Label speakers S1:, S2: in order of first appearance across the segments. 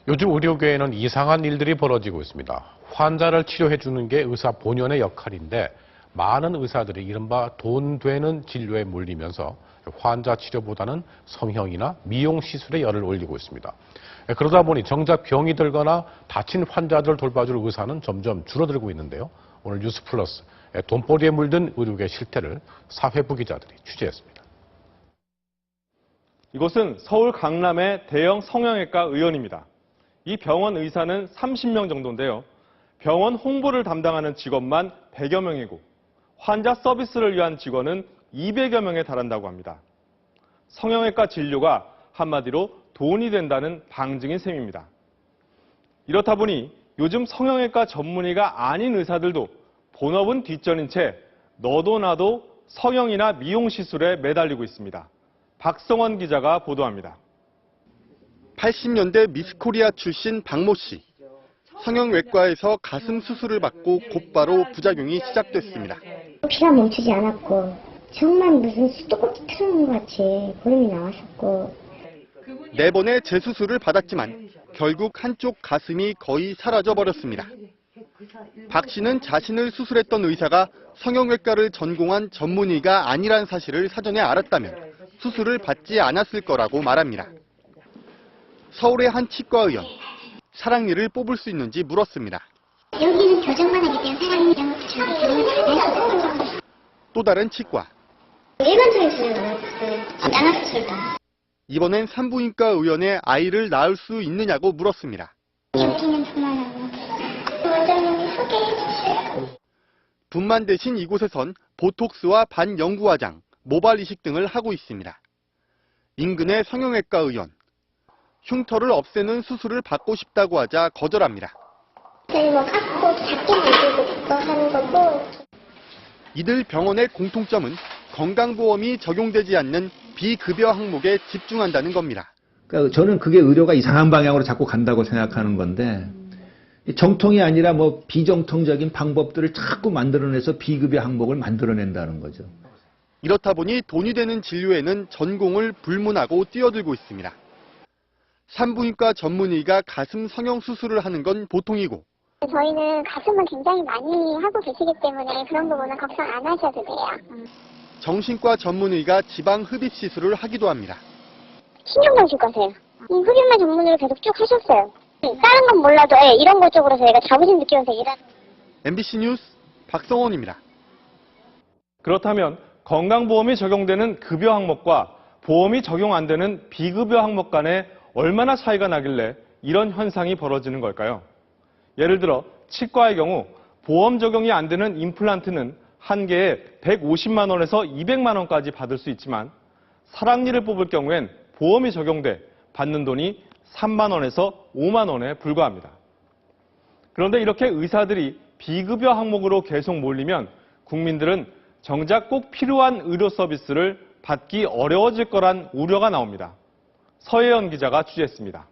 S1: 요즘 의료계에는 이상한 일들이 벌어지고 있습니다. 환자를 치료해주는 게 의사 본연의 역할인데 많은 의사들이 이른바 돈 되는 진료에 몰리면서 환자 치료보다는 성형이나 미용 시술에 열을 올리고 있습니다. 그러다 보니 정작 병이 들거나 다친 환자들을 돌봐줄 의사는 점점 줄어들고 있는데요. 오늘 뉴스플러스 돈벌이에 물든 의료계 실태를 사회부 기자들이 취재했습니다.
S2: 이곳은 서울 강남의 대형 성형외과 의원입니다. 이 병원 의사는 30명 정도인데요. 병원 홍보를 담당하는 직원만 100여 명이고 환자 서비스를 위한 직원은 200여 명에 달한다고 합니다. 성형외과 진료가 한마디로 돈이 된다는 방증인 셈입니다. 이렇다 보니 요즘 성형외과 전문의가 아닌 의사들도 본업은 뒷전인 채 너도 나도 성형이나 미용 시술에 매달리고 있습니다. 박성원 기자가 보도합니다.
S3: 80년대 미스코리아 출신 박모 씨. 성형외과에서 가슴 수술을 받고 곧바로 부작용이 시작됐습니다.
S4: 피가 멈추지 않았고 정말 무슨 수도꼭지 틀어놓은 것 같이 보름이 나왔었고
S3: 4번의 재수술을 받았지만 결국 한쪽 가슴이 거의 사라져버렸습니다. 박 씨는 자신을 수술했던 의사가 성형외과를 전공한 전문의가 아니란 사실을 사전에 알았다면 수술을 받지 않았을 거라고 말합니다. 서울의 한 치과의원, 사랑니를 뽑을 수 있는지 물었습니다.
S4: 여기는 교정만 하기 때문에 사랑니 이런 것도 저희가 교정을 안 했어요.
S3: 또 다른 치과.
S4: 일반적인 수술은 안 했어요. 안아 수술도.
S3: 이번엔 산부인과 의원의 아이를 낳을 수 있느냐고 물었습니다.
S4: 여기는 분만하고 원장님이 소개해 주세요.
S3: 분만 대신 이곳에선 보톡스와 반영구화장, 모발 이식 등을 하고 있습니다. 인근의 성형외과 의원. 흉터를 없애는 수술을 받고 싶다고 하자 거절합니다.
S4: 저희 뭐 깎고 작게 만들고 싶어 하는 거고.
S3: 이들 병원의 공통점은 건강보험이 적용되지 않는 비급여 항목에 집중한다는 겁니다.
S5: 그러니까 저는 그게 의료가 이상한 방향으로 자꾸 간다고 생각하는 건데 정통이 아니라 뭐 비정통적인 방법들을 자꾸 만들어내서 비급여 항목을 만들어낸다는 거죠.
S3: 이렇다 보니 돈이 되는 진료에는 전공을 불문하고 뛰어들고 있습니다. 산부인과 전문의가 가슴 성형 수술을 하는 건 보통이고
S4: 저희는 가슴을 굉장히 많이 하고 계시기 때문에 그런 부분은 걱정 안 하셔도 돼요.
S3: 정신과 전문의가 지방 흡입 시술을 하기도 합니다.
S4: 신경만 줄 거세요. 흡입만 전문으로 계속 쭉 하셨어요. 다른 건 몰라도 이런 것 쪽으로 저희가 자부심 느끼면서 일하는.
S3: MBC 뉴스 박성원입니다.
S2: 그렇다면 건강보험이 적용되는 급여 항목과 보험이 적용 안 되는 비급여 항목 간에 얼마나 차이가 나길래 이런 현상이 벌어지는 걸까요? 예를 들어 치과의 경우 보험 적용이 안 되는 임플란트는 한 개에 150만 원에서 200만 원까지 받을 수 있지만 사랑니를 뽑을 경우엔 보험이 적용돼 받는 돈이 3만 원에서 5만 원에 불과합니다. 그런데 이렇게 의사들이 비급여 항목으로 계속 몰리면 국민들은 정작 꼭 필요한 의료 서비스를 받기 어려워질 거란 우려가 나옵니다. 서혜연 기자가 취재했습니다.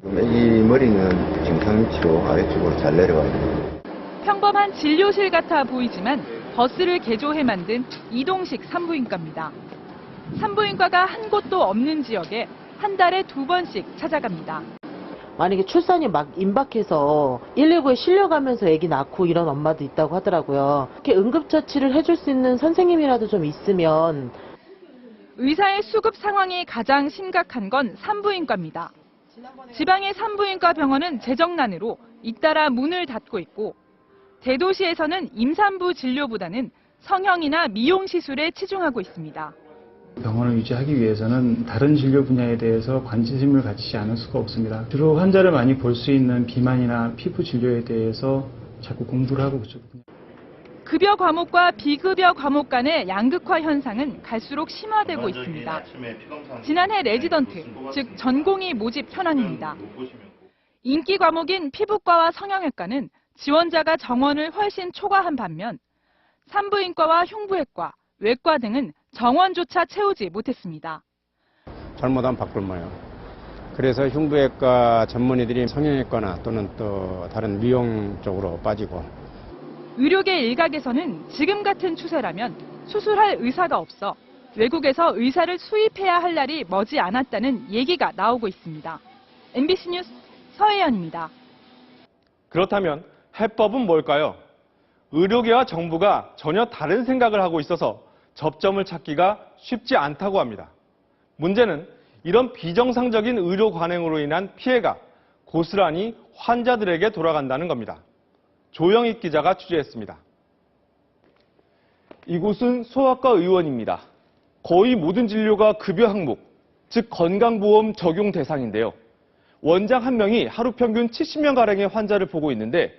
S6: 이 머리는 지금 상위치로 아래쪽으로 잘 내려와 있는.
S7: 평범한 진료실 같아 보이지만 버스를 개조해 만든 이동식 산부인과입니다. 산부인과가 한 곳도 없는 지역에 한 달에 2번씩 찾아갑니다.
S8: 만약에 출산이 막 임박해서 119에 실려가면서 아기 낳고 이런 엄마도 있다고 하더라고요. 이렇게 응급처치를 해줄 수 있는 선생님이라도 좀 있으면.
S7: 의사의 수급 상황이 가장 심각한 건 산부인과입니다. 지방의 산부인과 병원은 재정난으로 잇따라 문을 닫고 있고 대도시에서는 임산부 진료보다는 성형이나 미용 시술에 치중하고 있습니다.
S9: 병원을 유지하기 위해서는 다른 진료 분야에 대해서 관심을 가지지 않을 수가 없습니다. 주로 환자를 많이 볼 수 있는 비만이나 피부 진료에 대해서 자꾸 공부를 하고 있거든요.
S7: 급여 과목과 비급여 과목 간의 양극화 현상은 갈수록 심화되고 있습니다. 지난해 레지던트, 즉 전공의 모집 현황입니다. 인기 과목인 피부과와 성형외과는 지원자가 정원을 훨씬 초과한 반면 산부인과와 흉부외과, 외과 등은 정원조차 채우지 못했습니다.
S10: 잘못하면 바꿀모요. 그래서 흉부외과 전문의들이 성형외과나 또는 또 다른 미용 쪽으로 빠지고
S7: 의료계 일각에서는 지금 같은 추세라면 수술할 의사가 없어 외국에서 의사를 수입해야 할 날이 머지 않았다는 얘기가 나오고 있습니다. MBC 뉴스 서혜연입니다.
S2: 그렇다면 해법은 뭘까요? 의료계와 정부가 전혀 다른 생각을 하고 있어서 접점을 찾기가 쉽지 않다고 합니다. 문제는 이런 비정상적인 의료 관행으로 인한 피해가 고스란히 환자들에게 돌아간다는 겁니다. 조영익 기자가 취재했습니다. 이곳은 소아과 의원입니다. 거의 모든 진료가 급여 항목, 즉 건강보험 적용 대상인데요. 원장 한 명이 하루 평균 70명가량의 환자를 보고 있는데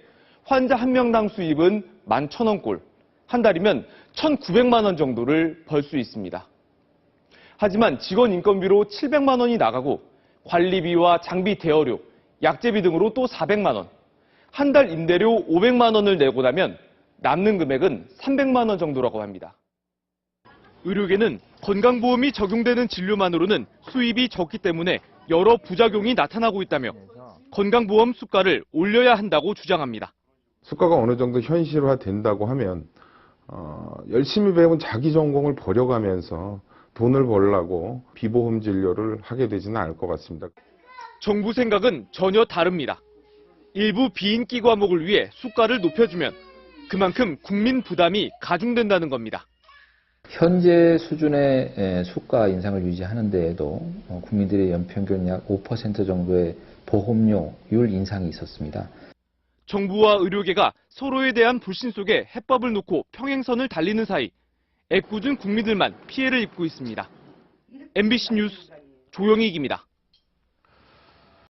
S2: 환자 한 명당 수입은 11,000원꼴, 한 달이면 1,900만 원 정도를 벌 수 있습니다. 하지만 직원 인건비로 700만 원이 나가고 관리비와 장비 대여료, 약제비 등으로 또 400만 원, 한 달 임대료 500만 원을 내고 나면 남는 금액은 300만 원 정도라고 합니다. 의료계는 건강보험이 적용되는 진료만으로는 수입이 적기 때문에 여러 부작용이 나타나고 있다며 건강보험 수가를 올려야 한다고 주장합니다.
S11: 수가가 어느 정도 현실화된다고 하면 열심히 배운 자기 전공을 버려가면서 돈을 벌려고 비보험 진료를 하게 되지는 않을 것 같습니다.
S2: 정부 생각은 전혀 다릅니다. 일부 비인기 과목을 위해 수가를 높여주면 그만큼 국민 부담이 가중된다는 겁니다.
S12: 현재 수준의 수가 인상을 유지하는 데에도 국민들의 연평균 약 5% 정도의 보험료율 인상이 있었습니다.
S2: 정부와 의료계가 서로에 대한 불신 속에 해법을 놓고 평행선을 달리는 사이 애꿎은 국민들만 피해를 입고 있습니다. MBC 뉴스 조영익입니다.